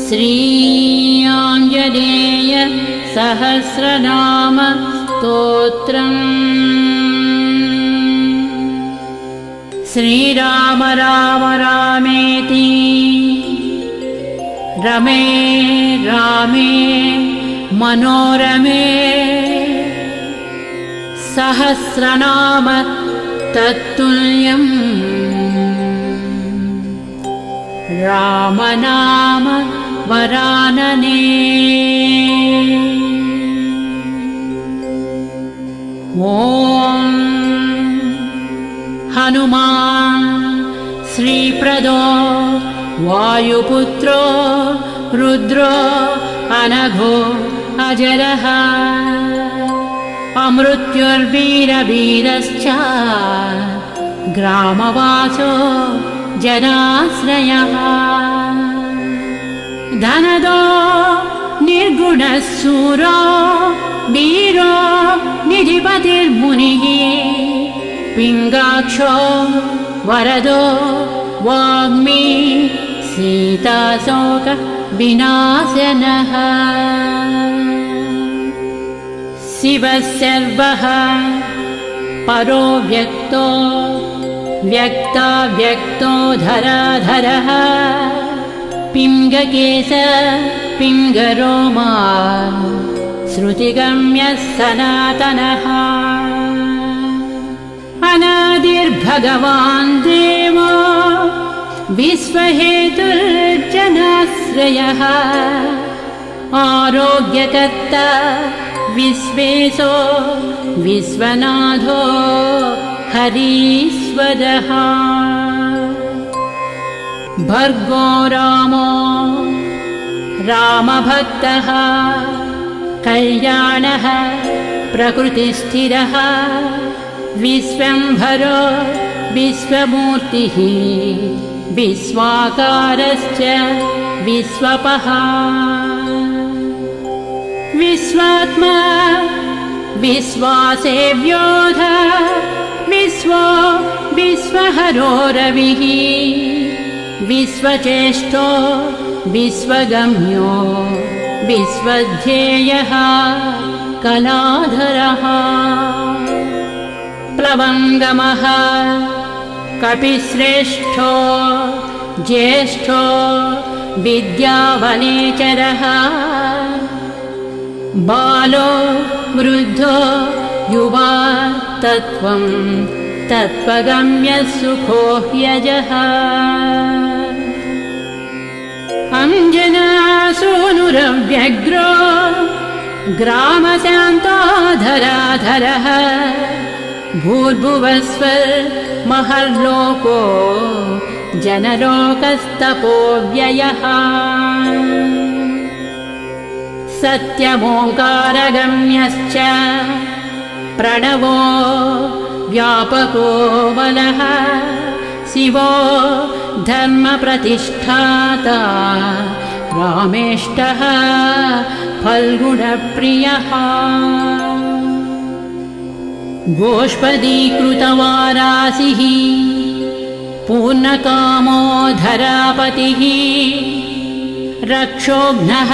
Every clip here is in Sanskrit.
श्री आञ्जनेय सहस्रनाम स्तोत्रम्। श्रीराम राम रामेति रमे रामे मनोरमे सहस्रनाम तत्तुल्यम् रामनाम वरानने। ॐ हनुमान् श्रीप्रदो वायुपुत्रो रुद्रो अनघो अजरः अमृत्युर्वीरवीरश्च ग्रामवासो जनाश्रयः धनदो निर्गुणः शूरो वीरो निधिपतिर्मुनिः पिङ्गाक्षो वरदो वाग्मी सीताशोक विनाशनः शिवः सर्वः परो व्यक्तो व्यक्ताव्यक्तो धराधरः पिङ्गकेश पिङ्गरोमा श्रुतिगम्यः सनातनः अनादिर्भगवान् देवो विश्वहेतुर्जनाश्रयः आरोग्यकर्ता विश्वेशो विश्वनाथो हरीश्वरः भर्गो रामो रामभक्तः कल्याणः प्रकृतिस्थिरः विश्वम्भरो विश्वमूर्तिः विश्वाकारश्च विश्वपः विश्वात्मा विश्वासेव्योऽध विश्वो विश्वहरो रविः विश्वचेष्टो विश्वगम्यो विश्वध्येयः कलाधरः प्लवङ्गमः कपिश्रेष्ठो ज्येष्ठो विद्यावनेचरः बालो वृद्धो युवा तत्त्वं तत्त्वगम्यः सुखो ह्यजः अंजनासूनुरव्यग्रो ग्रामशान्तो धराधरः भूर्भुवस्वर्महर्लोको जनलोकस्तपोव्ययः सत्यमोङ्कारगम्यश्च प्रणवो व्यापको बलः शिवो धर्मप्रतिष्ठाता रामेष्टः फल्गुणप्रियः गोष्पदीकृतवारासिः पूर्णकामो धरापतिः रक्षोघ्नः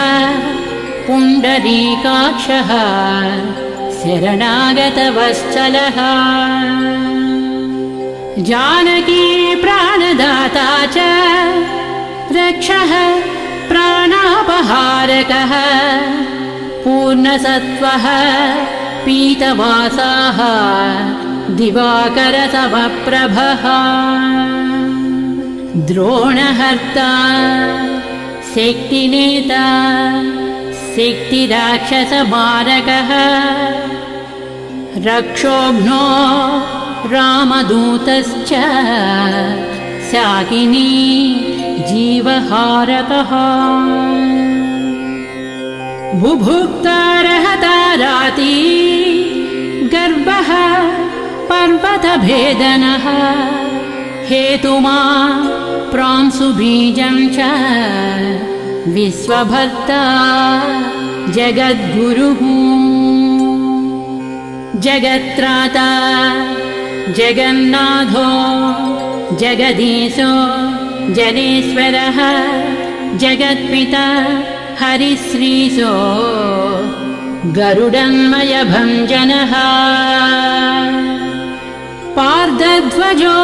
पुण्डरीकाक्षः शरणागतवत्सलः जानकी प्राणदाता च रक्षः प्राणापहारकः पूर्णसत्त्वः पीतवासाः दिवाकरसमप्रभः द्रोणहर्ता शक्तिनेता शक्तिराक्षसमारकः रक्षोघ्नो रामदूतश्च शाकिनी जीवहारकः बुभुक्तारहता राती गर्भः पर्वतभेदनः हेतुमा प्रांशुबीजं च विश्वभर्ता जगद्गुरुः जगत्राता जगन्नाथो जगदीशो जनेश्वरः जगत्पिता हरिश्रीशो गरुडन्मयभञ्जनः पार्धध्वजो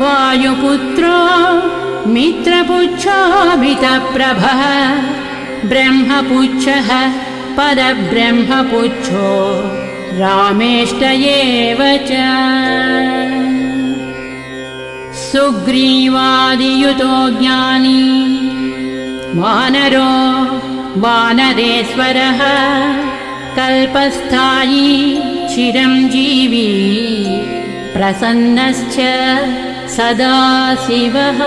वायुपुत्रो मित्रपुच्छोऽमितप्रभः ब्रह्मपुच्छः परब्रह्मपुच्छो रामेष्ट एव च सुग्रीवादियुतो ज्ञानी वानरो वानरेश्वरः कल्पस्थायी चिरञ्जीवी प्रसन्नश्च सदा शिवः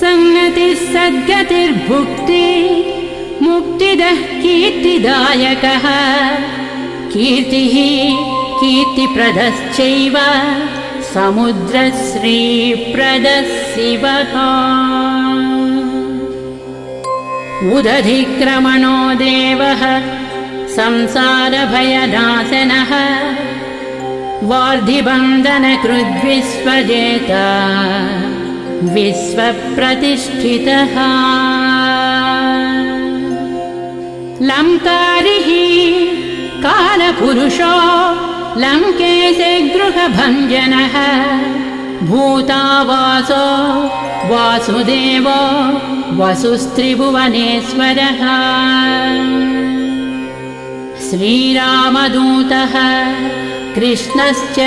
संगतिः सद्गतिर्भुक्ति मुक्तिदः कीर्तिदायकः कीर्तिः कीर्तिप्रदश्चैव समुद्रश्रीप्रदः शिवः उदधिक्रमणो देवः संसारभयनाशनः वार्धिबन्धनकृद्विश्वजेता विश्वप्रतिष्ठितः लङ्कारिः कालपुरुषो लङ्केशे गृहभञ्जनः भूतावासो वासुदेवो वसुस्त्रिभुवनेश्वरः श्रीरामदूतः कृष्णश्च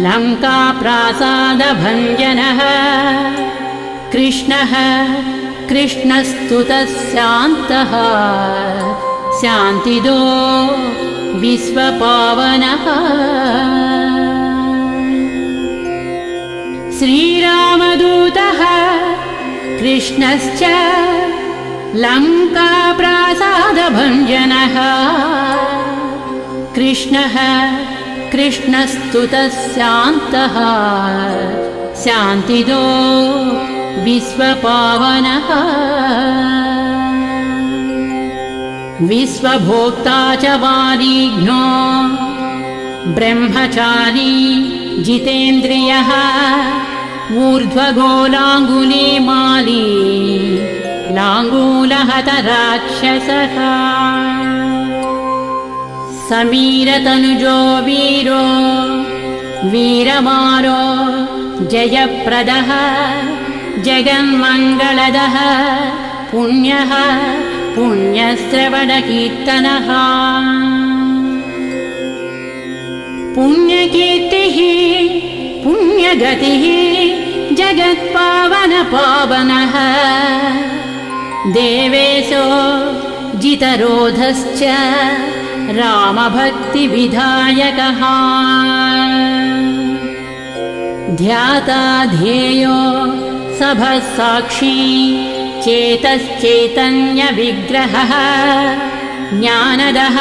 लङ्काप्रासादभञ्जनः कृष्णः कृष्णस्तुतः शान्तः शान्तिदो विश्वपावनः श्रीरामदूतः कृष्णश्च लङ्काप्रासादभञ्जनः कृष्णः कृष्णस्तुतः शान्तः शान्तिदो विश्वपावनः विश्वभोक्ता च वारिघ्नो ब्रह्मचारी जितेन्द्रियः ऊर्ध्वगोलाङ्गुलीमाली लाङ्गूलहतराक्षसः समीरतनुजो वीरो वीरमारो जयप्रदः जगन्मङ्गलदः पुण्यः पुण्यश्रवणकीर्तनः पुण्यकीर्तिः पुण्यगतिः जगत्पावनपावनः देवेशो जितरोधश्च रामभक्तिविधायकः ध्याता ध्येयो सभसाक्षी चेतश्चैतन्यविग्रहः ज्ञानदः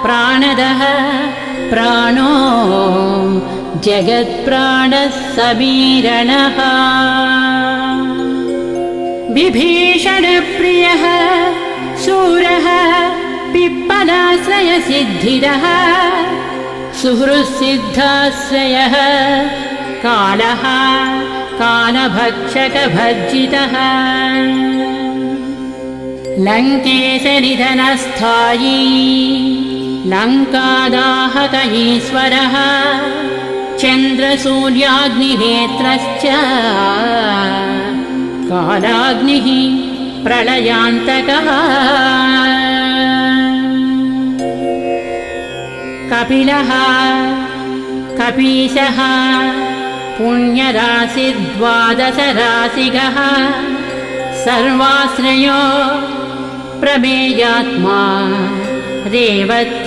प्राणदः प्राणो जगत्प्राणः समीरणः विभीषणप्रियः शूरः पिप्पलाश्रयसिद्धिदः सुहृत्सिद्धाश्रयः कालः कालभक्षकभर्जितः लङ्केशनिधनस्थायी लङ्कादाहक ईश्वरः चन्द्रसूर्याग्निनेत्रश्च कालाग्निः प्रलयान्तकः कपिलः कपीशः पुण्यराशिर्द्वादशराशिगः सर्वाश्रयो प्रमेयात्मा रेवत्यादिनिवारकः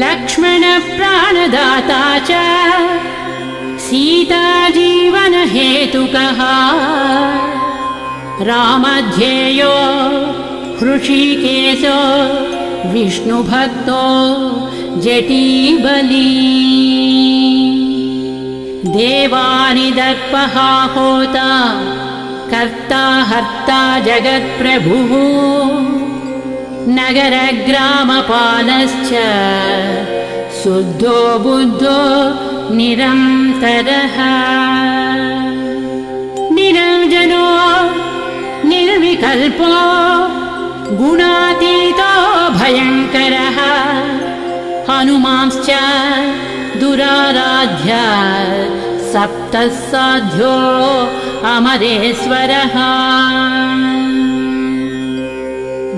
लक्ष्मणप्राणदाता च सीताजीवनहेतुकः रामध्येयो हृषीकेशो विष्णुभक्तो जटीबली देवानिदर्पः होता कर्ता हर्ता जगत्प्रभुः नगरग्रामपालश्च शुद्धो बुद्धो निरन्तरः निरञ्जनो निर्विकल्पो गुणातीतो भयङ्करः हनुमांश्च दुराराध्य सप्तः साध्यो अमरेश्वरः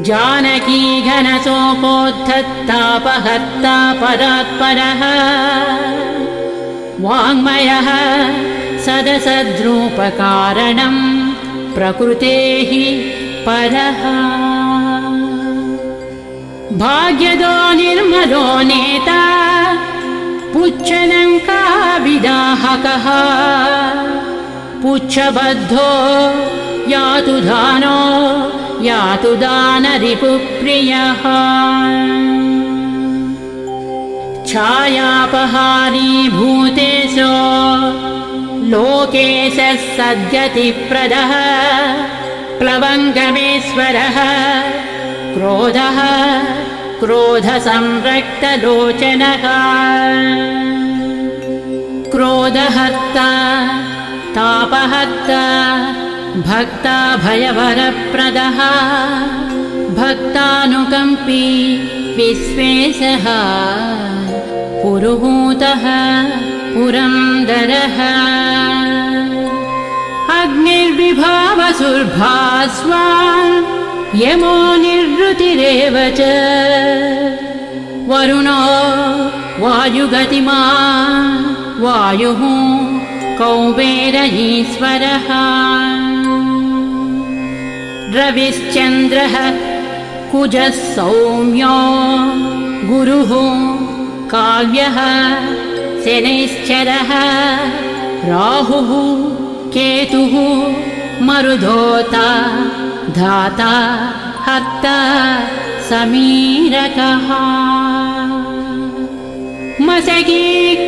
जानकी घनसोपोद्धतापहर्ता परात्परः वाङ्मयः सदसद्रूपकारणं प्रकृतेः परः भाग्यदो निर्मलो नेता पुच्छलङ्काविदाहकः पुच्छबद्धो यातु दानो यातु दानरिपुप्रियः छायापहारी भूतेशो लोकेशः सद्गतिप्रदः प्लवङ्गमेश्वरः क्रोधः क्रोधसंरक्तलोचनः क्रोधहर्ता तापहर्ता भक्ता भयवरप्रदः भक्तानुकम्पी विश्वेशः पुरुहूतः पुरन्दरः अग्निर्विभावसुर्भास्वान् यमो निर्वृतिरेव च वरुणो वायुगतिमान् वायुः कौबेरईश्वरः रविश्चन्द्रः कुजः सौम्यो गुरुः काव्यः शनैश्चरः राहुः केतुः मरुधोता धाता हर्ता समीरकः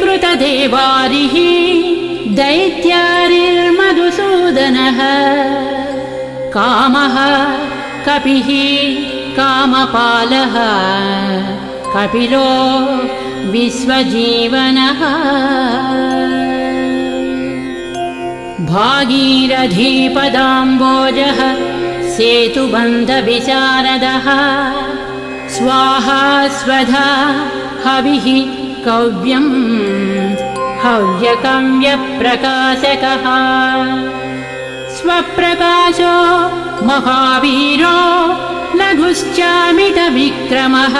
मशकीकृतदेवारिः दैत्यारिर्मधुसूदनः कामः कपिः कामपालः कपिलो विश्वजीवनः भागीरथीपदाम्बोजः सेतुबन्धविशारदः स्वाहा स्वधा हविः कव्यम् हव्यकव्यप्रकाशकः स्वप्रकाशो महावीरो लघुश्चामितविक्रमः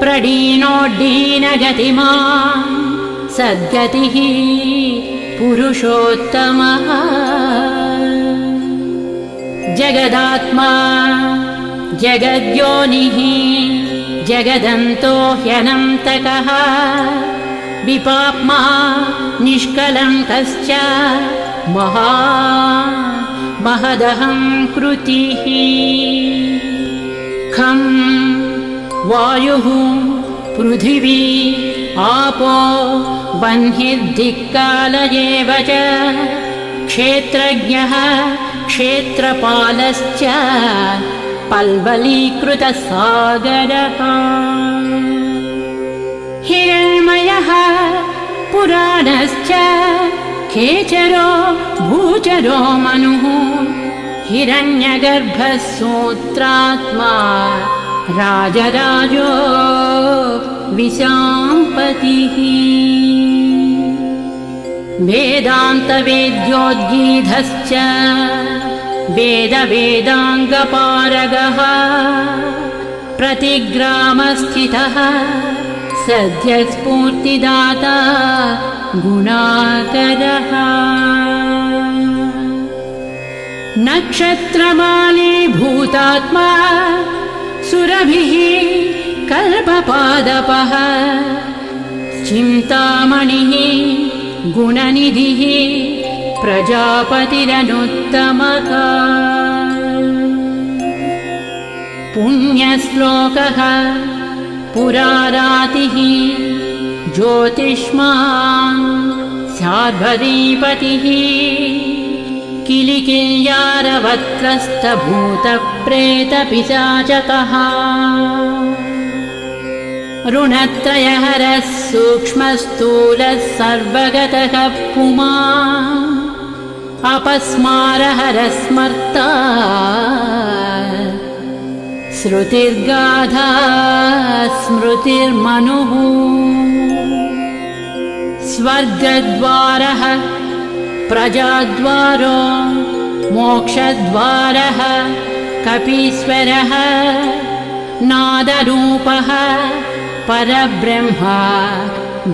प्रडीनोड्डीनगतिमान् सद्गतिः पुरुषोत्तमः जगदात्मा जगद्योनिः जगदन्तो ह्यनन्तकः विपाप्मा निष्कलङ्कश्च महदहं कृतिः खं वायुः पृथिवी आपो वह्निर्दिक्काल एव च क्षेत्रज्ञः क्षेत्रपालश्च पल्वलीकृतसागरः हिरण्मयः पुराणश्च खेचरो भूचरो मनुः हिरण्यगर्भः सूत्रात्मा राजराजो विशाम्पतिः वेदान्तवेद्योद्गीधश्च वेदवेदाङ्गपारगः प्रतिग्रामस्थितः सद्यस्फूर्तिदाता गुणाकरः नक्षत्रमाली भूतात्मा सुरभिः कल्पपादपः चिन्तामणिः गुणनिधिः प्रजापतिरनुत्तमः पुण्यश्लोकः पुरारातिः ज्योतिष्मान् शार्भरीपतिः किलिकिल्यारवत्रस्तभूतप्रेतपिशाचकः ऋणत्रयहरः सूक्ष्मस्थूलः सर्वगतः पुमा अपस्मारहरः स्मर्ता श्रुतिर्गाधा स्मृतिर्मनुः स्वर्गद्वारः प्रजाद्वारो मोक्षद्वारः कपीश्वरः नादरूपः परब्रह्म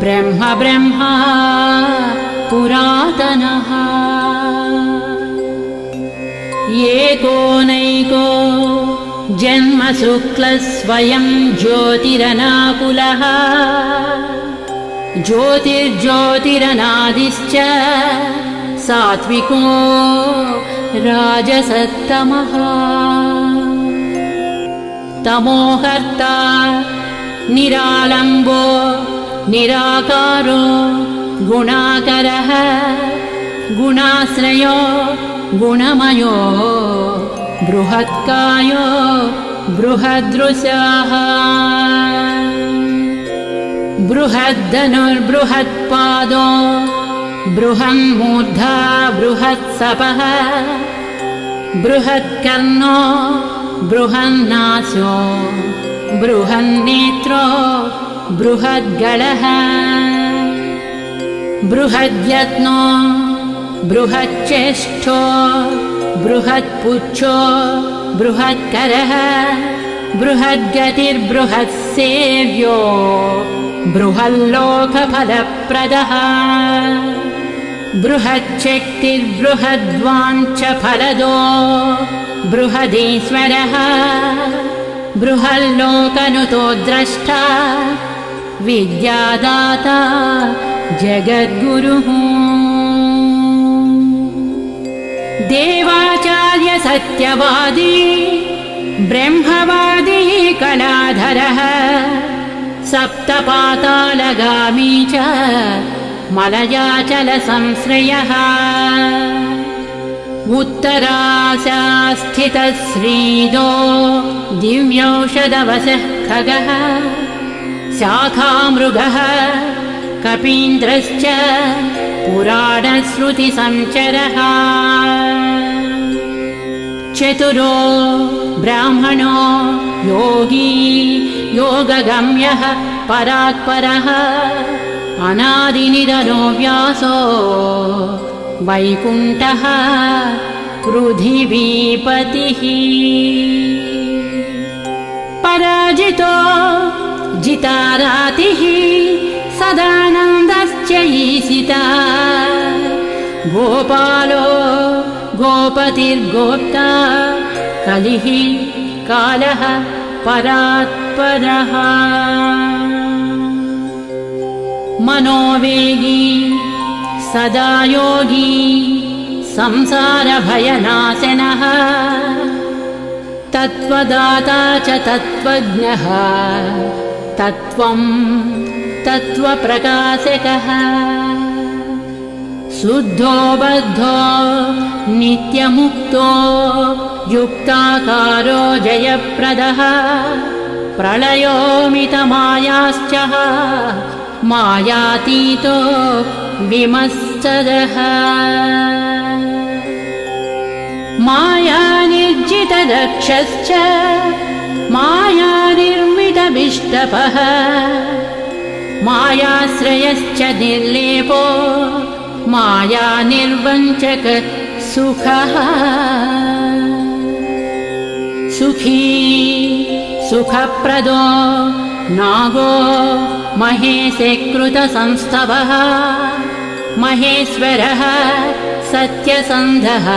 ब्रह्म ब्रह्मा पुरातनः एकोनैको जन्मशुक्लः स्वयं ज्योतिरनाकुलः ज्योतिर्ज्योतिरनादिश्च सात्विको राजसत्तमः तमोहर्ता निरालम्बो निराकारो गुणाकरः गुणाश्रयो गुणमयो बृहत्कायो बृहदृशः बृहद्दनुर्बृहत्पादो बृहन्मूर्धा बृहत्सपः बृहत्कर्णो बृहन्नासो बृहन्नेत्रो बृहद्गलः बृहद्यत्नो बृहच्चेष्टो बृहत्पुच्छो बृहत्करः बृहद्गतिर्बृहत्सेव्यो बृहल्लोकफलप्रदः बृहच्छक्तिर्बृहद्वाञ्छफलदो बृहदीश्वरः बृहल्लोकनुतो द्रष्टा विद्यादाता जगद्गुरुः देवाचार्य सत्यवादी ब्रह्मवादी कलाधरः सप्तपातालगामी च मलयाचलसंश्रयः उत्तराशास्थितः श्रीदो दिव्यौषधवशः खगः शाखामृगः कपीन्द्रश्च पुराणश्रुतिसञ्चरः चतुरो ब्राह्मणो योगी योगगम्यः परात्परः अनादिनिधनो व्यासो वैकुण्ठः पृथिवीपतिः पराजितो जितारातिः सदानन्दश्च ईशिता गोपालो गोपतिर्गोप्ता कलिः कालः परात्परः मनोवेगी सदा योगी संसारभयनाशनः तत्त्वदाता च तत्त्वज्ञः तत्त्वं तत्त्वप्रकाशकः शुद्धो बद्धो नित्यमुक्तो युक्ताकारो जयप्रदः प्रलयोमितमायाश्च मायातीतो विमत्सरः मायानिर्जितदक्षश्च मायानिर्मितविष्टपः मायाश्रयश्च निर्लेपो मायानिर्वञ्चक सुखः सुखी सुखप्रदो नागो महेशकृतसंस्तवः महेश्वरः सत्यसन्धः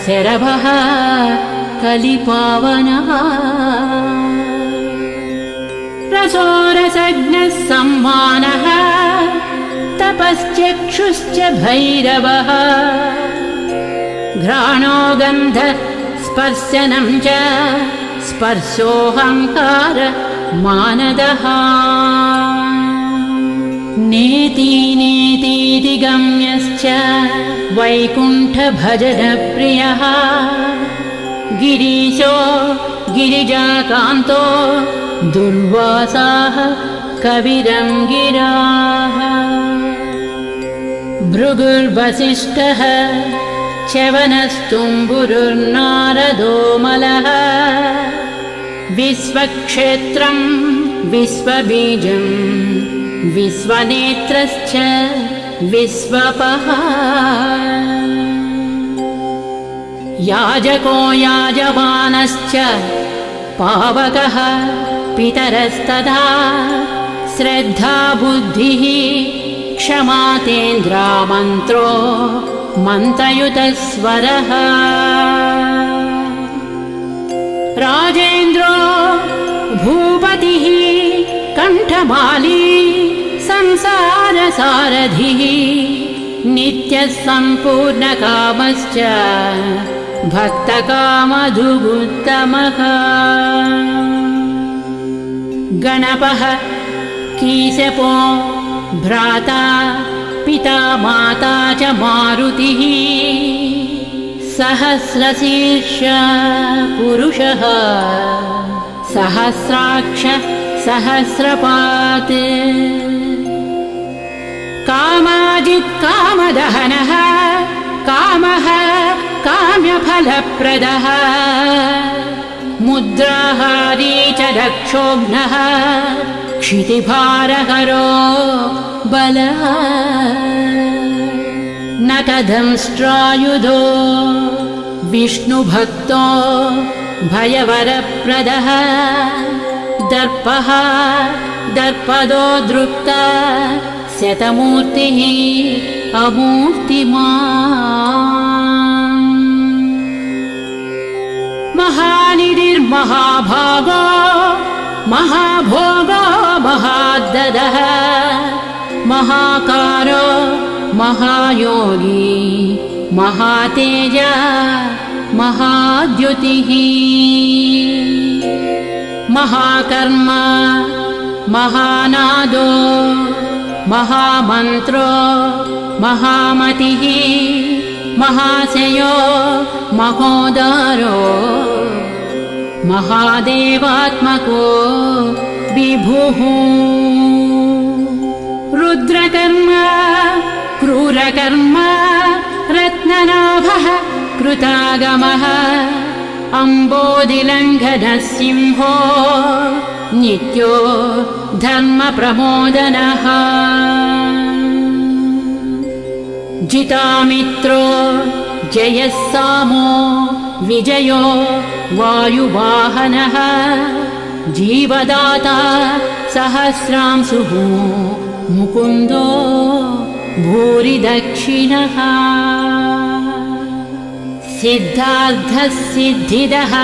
शरभः कलिपावनः रसोरसज्ञः सम्मानः तपश्चक्षुश्च भैरवः घ्राणो गन्ध स्पर्शनं च स्पर्शोऽहङ्कार मानदः नेति नेतीति गम्यश्च वैकुण्ठभजनप्रियः गिरीशो गिरिजाकान्तो दुर्वासाः कविरङ्गिराः भृगुर्वसिष्ठः च्यवनस्तुम्बुरुर्नारदो मलः विश्वक्षेत्रं विश्वबीजं विश्वनेत्रश्च विश्वपः याजको याजमानश्च पावकः पितरस्तथा श्रद्धा बुद्धिः क्षमा तेन्द्रामन्त्रो मन्त्रयुतस्वरः राजेन्द्रो भूपतिः कण्ठमाली संसारसारथिः नित्यः सम्पूर्णकामश्च भक्तकामधुगुत्तमः गणपः कीशपो भ्राता पिता माता च मारुतिः सहस्रशीर्ष पुरुषः सहस्राक्ष सहस्रपात् कामाजित् कामदहनः कामः काम्यफलप्रदः मुद्राहारी च दक्षोघ्नः क्षितिभारहरो बलः नटदंष्ट्रायुधो विष्णुभक्तो भयवरप्रदः दर्पः दर्पदो दृप्ता शतमूर्तिः अमूर्तिमान् महानिधिर्महाभागो महाभोगो महाददः महाकारो महायोगी महातेज महाद्युतिः महाकर्म महानादो महामन्त्रो महामतिः महाशयो महोदारो महादेवात्मको विभुः रुद्रकर्म क्रूरकर्म रत्ननाभः कृतागमः अम्बोधिलङ्घनः सिंहो नित्यो धर्मप्रमोदनः जितामित्रो जयः सामो विजयो वायुवाहनः जीवदाता सहस्रांशुः मुकुन्दो भूरिदक्षिणः सिद्धार्थः सिद्धिदः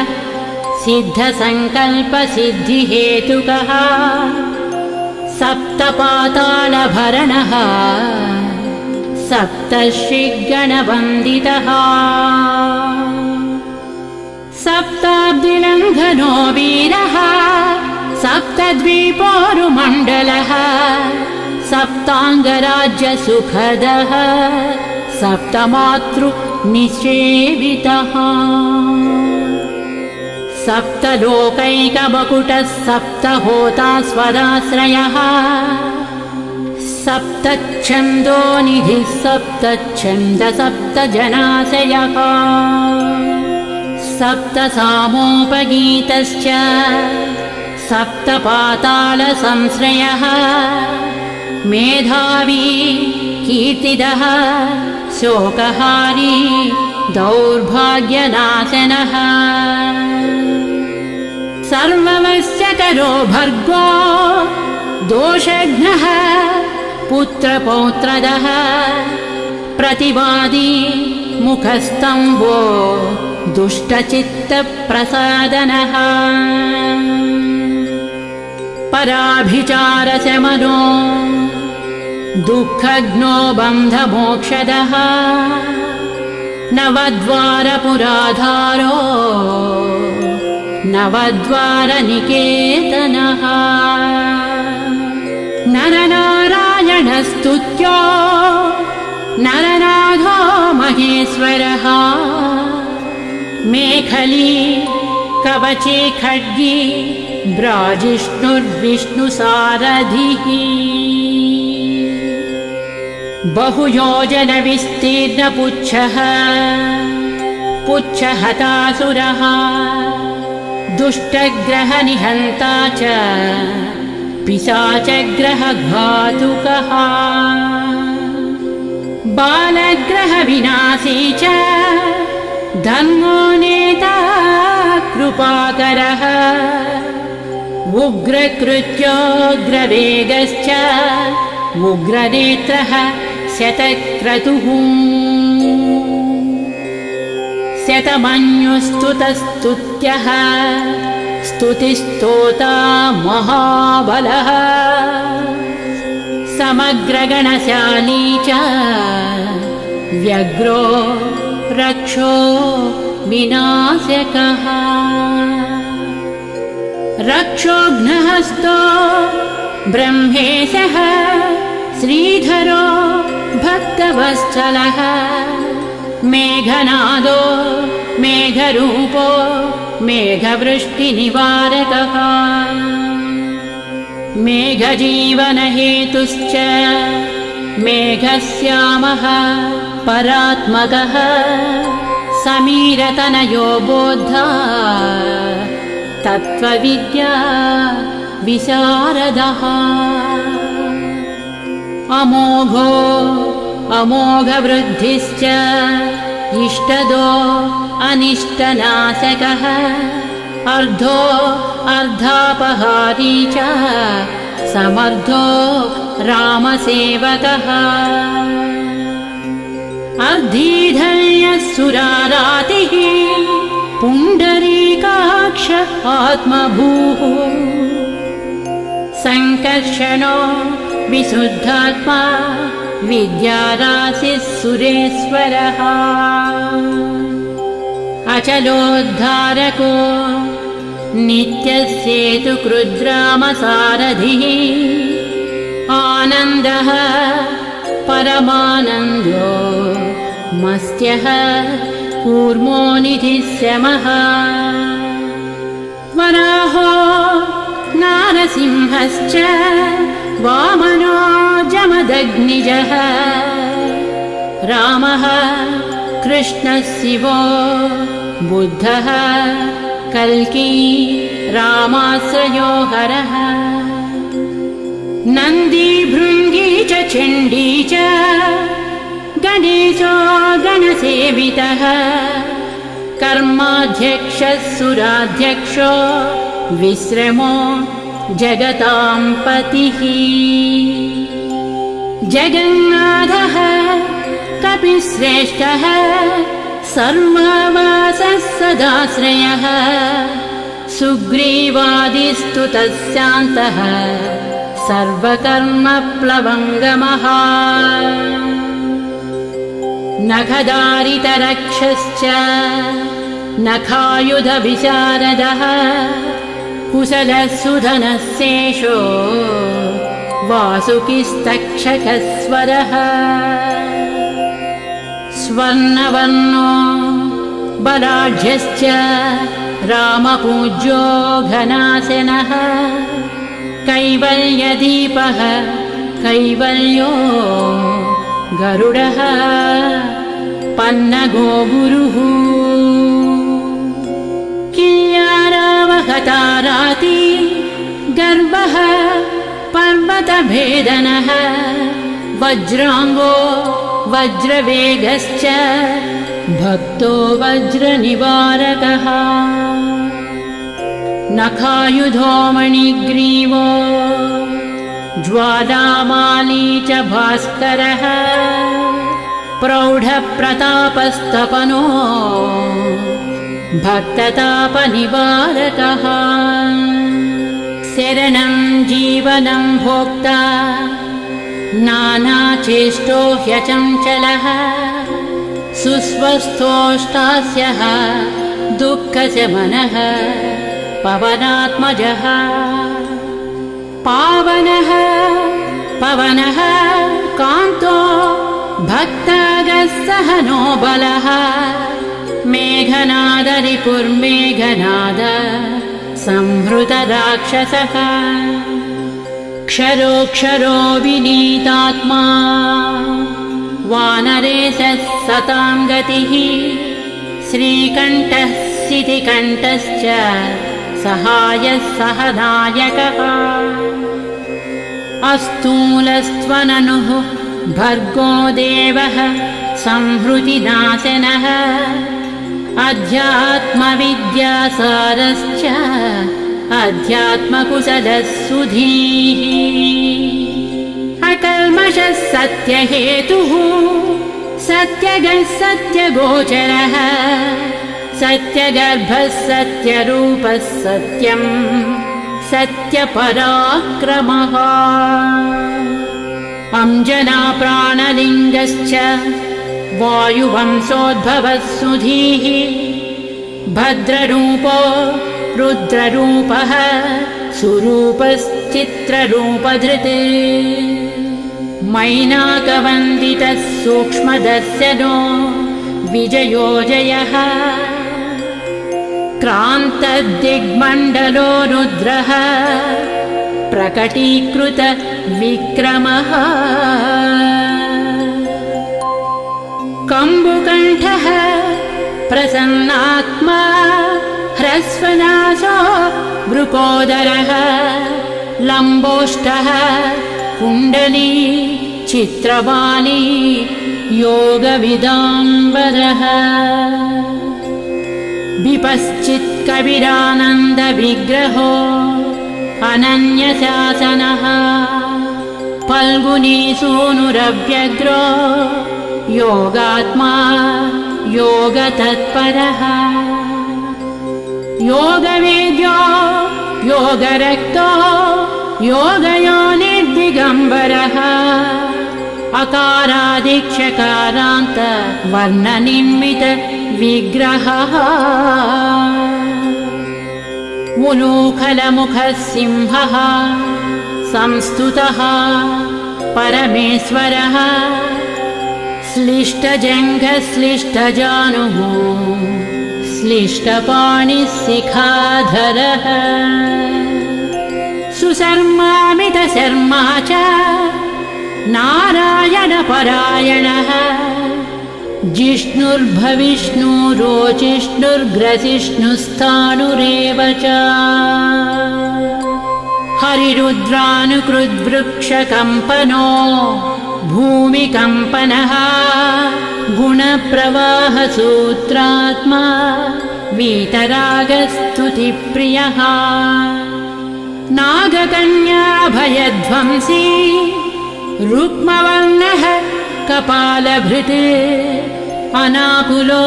सिद्धसङ्कल्पसिद्धिहेतुकः सप्तपातालभरणः सप्तर्षिगणवन्दितः सप्ताब्दिलङ्घनो वीरः सप्तद्वीपोरुमण्डलः सप्ताङ्गराज्यसुखदः सप्तमातृनिषेवितः सप्तलोकैकमकुटः सप्तहोता स्वराश्रयः सप्तच्छन्दो निधिः सप्तच्छन्द सप्तजनाशयः सप्तसामोपगीतश्च सप्तपातालसंश्रयः मेधावी कीर्तिदः शोकहारी दौर्भाग्यनाशनः सर्ववश्यकरो भर्गो दोषघ्नः पुत्रपौत्रदः प्रतिवादी मुखस्तम्भो दुष्टचित्तप्रसादनः पराभिचारशमनो दुःखघ्नो बन्धमोक्षदः नवद्वारपुराधारो नवद्वारनिकेतनः नरनारायण नारायणस्तुत्यो नरनाथो महेश्वरः मेखली कवचे खड्गी ब्राजिष्णुर्विष्णुसारथिः बहुयोजनविस्तीर्णपुच्छः पुच्छहतासुरः दुष्टग्रहनिहन्ता च पिशाचग्रहघातुकः बालग्रहविनाशी च धर्मो नेता कृपाकरः उग्रकृत्योग्रवेगश्च उग्रनेत्रः शतक्रतुः शतमन्युस्तुतस्तुत्यः स्तुतिस्तोता महाबलः समग्रगणशाली च व्यग्रो रक्षो विनाशकः रक्षोघ्नहस्तो ब्रह्मेशः श्रीधरो भक्तवत्सलः मेघनादो मेघरूपो मेघवृष्टिनिवारकः मेघजीवनहेतुश्च मेघश्यामः परात्मकः समीरतनयो बोद्धा तत्त्वविद्या विशारदः अमोघो अमोघवृद्धिश्च इष्टदो अनिष्टनाशकः अर्धो अर्धापहारी च समर्थो रामसेवकः अर्धीधर्यसुरारातिः पुण्डरीकाक्ष आत्मभूः संकर्षणो विशुद्धात्मा विद्याराशिः सुरेश्वरः अचलोद्धारको नित्यसेतुकृद्रामसारथिः आनन्दः परमानन्दो मस्त्यः कूर्मो निधिशमः वराहो नारसिंहश्च वामनो जमदग्निजः रामः कृष्णः शिवो बुद्धः कल्की रामाश्रयो हरः नन्दी भृङ्गी च चण्डी च गणेशो गणसेवितः कर्माध्यक्षः सुराध्यक्षो विश्रमो जगतां पतिः जगन्नाथः कपिश्रेष्ठः सर्वावासः सदाश्रयः सुग्रीवादिस्तुतः शान्तः सर्वकर्मप्लवङ्गमः नखदारितरक्षश्च नखायुधविशारदः कुशलः सुधनस्येषो वासुकिस्तक्षकस्वरः स्वर्णवर्णो बलाढ्यश्च रामपूज्यो घनाशनः कैवल्यदीपः कैवल्यो गरुडः पन्नगो गुरुः किल्यारावहताराति गर्भः पर्वतभेदनः वज्राङ्गो वज्रवेगश्च भक्तो वज्रनिवारकः नखायुधो मणिग्रीवो ज्वालामाली च भास्करः प्रौढप्रतापस्तपनो भक्ततापनिवारकः शरणं जीवनं भोक्ता नानाचेष्टो ह्यचञ्चलः सुस्वस्थोष्टास्यः दुःखशमनः पवनात्मजः पावनः पवनः कान्तो भक्तागः सहनो बलः मेघनाद रिपुर्मेघनाद संहृतराक्षसः क्षरोक्षरो विनीतात्मा वानरेशः सतां गतिः श्रीकण्ठः सितिकण्ठश्च सहायः सहनायकः अस्तूलस्त्वननुः भर्गो देवः संहृतिनाशनः अध्यात्मविद्यासारश्च अध्यात्मकुशलः सुधीः अकल्मषः सत्यहेतुः सत्यगः सत्यगोचरः सत्यगर्भः सत्यरूपः सत्यं सत्यपराक्रमः अंजना प्राणलिङ्गश्च वायुवंशोद्भवः सुधीः भद्ररूपो रुद्ररूपः सुरूपश्चित्ररूपधृत् मैनाकवन्दितः सूक्ष्मदर्शनो विजयो जयः क्रान्तदिग्मण्डलो रुद्रः प्रकटीकृत विक्रमः कम्बुकण्ठः प्रसन्नात्मा ह्रस्वनासो वृकोदरः लम्बोष्टः कुण्डली चित्रवाली योगविदाम्बरः विपश्चित्कविरानन्दविग्रहो अनन्यशासनः फल्गुनीसूनुरव्यग्रो योगात्मा योगतत्परः योगवेद्यो योगरक्तो योगयोनिर्दिगम्बरः अकारादिक्षकारान्त वर्णनिर्मित विग्रहः उलूखलमुखः सिंहः संस्तुतः परमेश्वरः श्लिष्टजङ्घः श्लिष्टजानुः श्लिष्टपाणिः शिखाधरः सुशर्मामितशर्मा च नारायणपरायणः जिष्णुर्भविष्णुरोचिष्णुर्ग्रसिष्णुस्थाणुरेव च हरिरुद्रानुकृद्वृक्षकम्पनो भूमिकम्पनः गुणप्रवाहसूत्रात्मा वीतरागस्तुतिप्रियः नागकन्याभयध्वंसी रुक्मवर्णः कपालभृत् अनाकुलो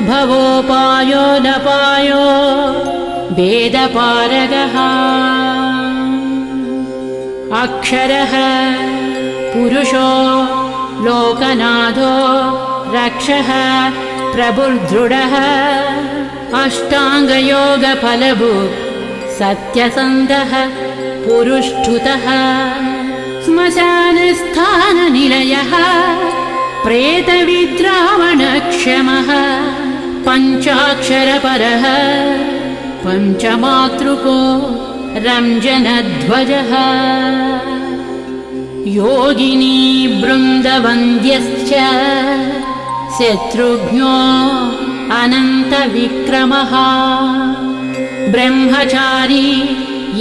भवोपायो नपायो वेदपारगः अक्षरः पुरुषो लोकनाथो रक्षः प्रभुर्दृढः अष्टाङ्गयोगफलभुक् सत्यसन्धः पुरुष्ठुतः श्मशानस्थाननिलयः प्रेतविद्रावणक्षमः पञ्चाक्षरपरः पञ्चमातृको रञ्जनध्वजः योगिनी बृन्दवन्द्यश्च शत्रुघ्नो अनन्तविक्रमः ब्रह्मचारी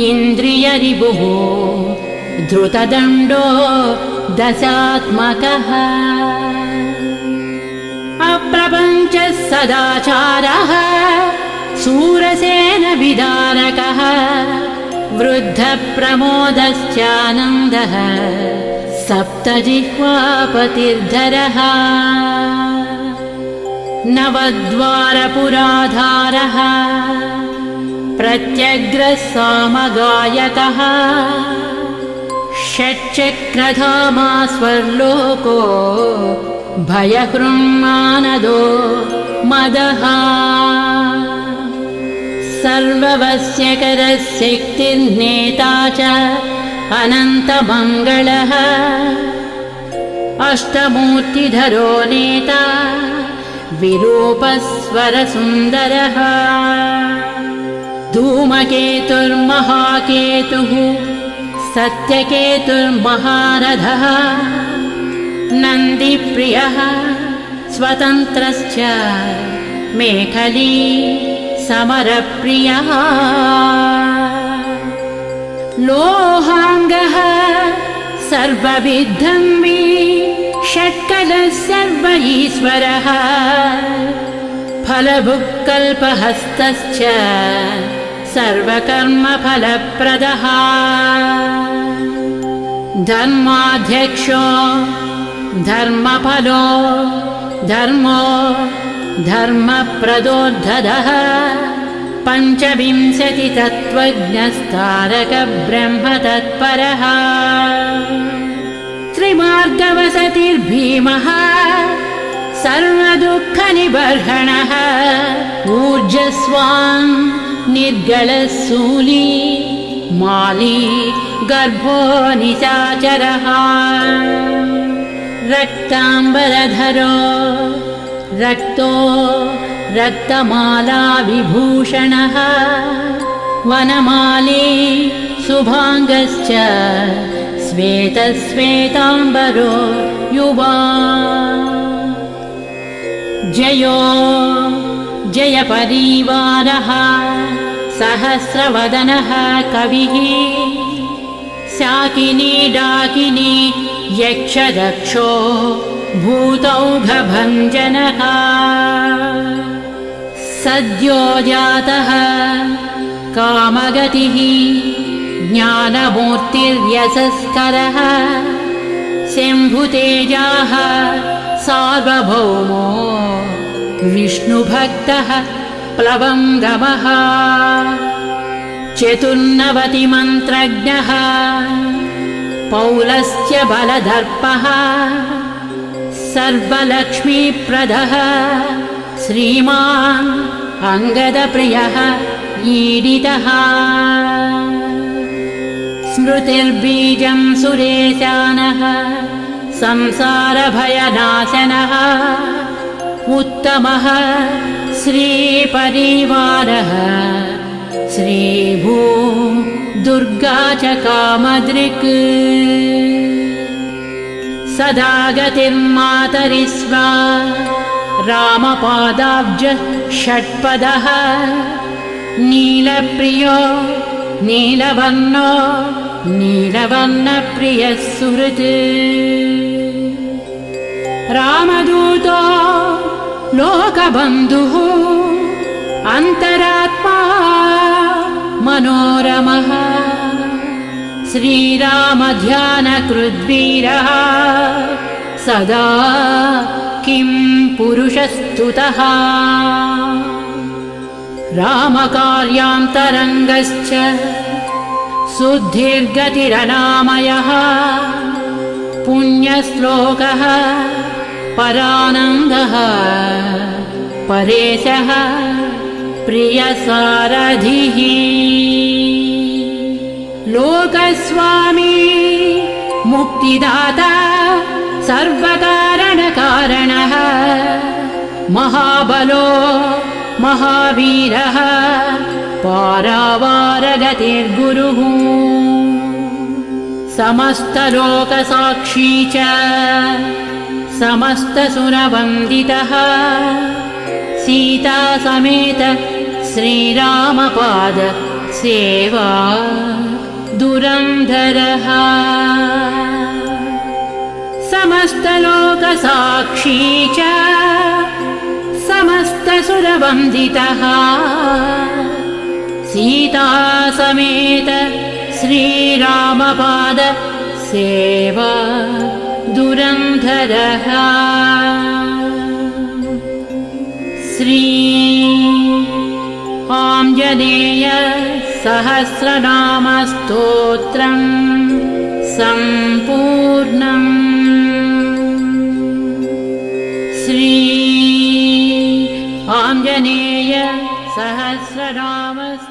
इन्द्रियरिपुः धृतदण्डो दशात्मकः अप्रपञ्चः सदाचारः शूरसेनविदारकः वृद्धप्रमोदश्चानन्दः सप्तजिह्वापतिर्धरः नवद्वारपुराधारः प्रत्यग्रसामगायकः षट्चक्रधामा स्वर्लोको भयहृन्मानदो मदः सर्ववस्यकरः शक्तिर्नेता च अनन्तमङ्गलः अष्टमूर्तिधरो नेता विरूपस्वरसुन्दरः धूमकेतुर्महाकेतुः सत्यकेतुर्महारथः नन्दिप्रियः स्वतन्त्रश्च मेखली समरप्रियः लोहाङ्गः सर्वविद्धन्वी षट्कलः सर्व ईश्वरः फलभुक्कल्पहस्तश्च सर्वकर्मफलप्रदः धर्माध्यक्षो धर्मफलो धर्मो धर्मप्रदोद्धतः पञ्चविंशतितत्त्वज्ञस्तारकब्रह्मतत्परः त्रिमार्गवसतिर्भीमः सर्वदुःखनिबर्हणः ऊर्जस्वान् निर्गलशूली माली गर्भो निशाचरः रक्ताम्बरधरो रक्तो रक्तमाला विभूषणः वनमाली शुभाङ्गश्च श्वेतश्वेताम्बरो युवा जयो जयपरिवारः सहस्रवदनः कविः शाकिनी डाकिनी यक्षरक्षो भूतौघभञ्जनः सद्यो जातः कामगतिः ज्ञानमूर्तिर्यशस्करः शम्भुतेजाः सार्वभौमो विष्णुभक्तः प्लवङ्गमः चतुर्नवतिमन्त्रज्ञः पौलस्त्य बलदर्पः सर्वलक्ष्मीप्रदः श्रीमान् अङ्गदप्रियः ईडितः स्मृतिर्बीजं सुरेशानः संसारभयनाशनः उत्तमः श्रीपरिवारः श्रीभू दुर्गा च कामदृक् सदा गतिर्मातरिस्वा रामपादाब्ज षट्पदः नीलप्रियो नीलवर्णो नीलवर्णप्रियः सुहृत् रामदूतो लोकबन्धुः अन्तरात्मा मनोरमः श्रीरामध्यानकृद्वीरः सदा किं पुरुषस्तुतः रामकार्यान्तरङ्गश्च शुद्धिर्गतिरनामयः पुण्यश्लोकः परानन्दः परेशः प्रियसारथिः लोकस्वामी मुक्तिदाता सर्वकारणकारणः महाबलो महावीरः पारावारगतिर्गुरुः समस्तलोकसाक्षी च समस्तसुरवन्दितः सीता समेत श्रीरामपाद सेवा दुरन्धरः समस्तलोकसाक्षी च समस्तसुरवन्दितः सीता समेत श्रीरामपाद सेवा दुरन्धरः श्री आञ्जनेय सहस्रनामस्तोत्रम् सम्पूर्णम् श्री आञ्जनेय सहस्रनामस्तोत्रम्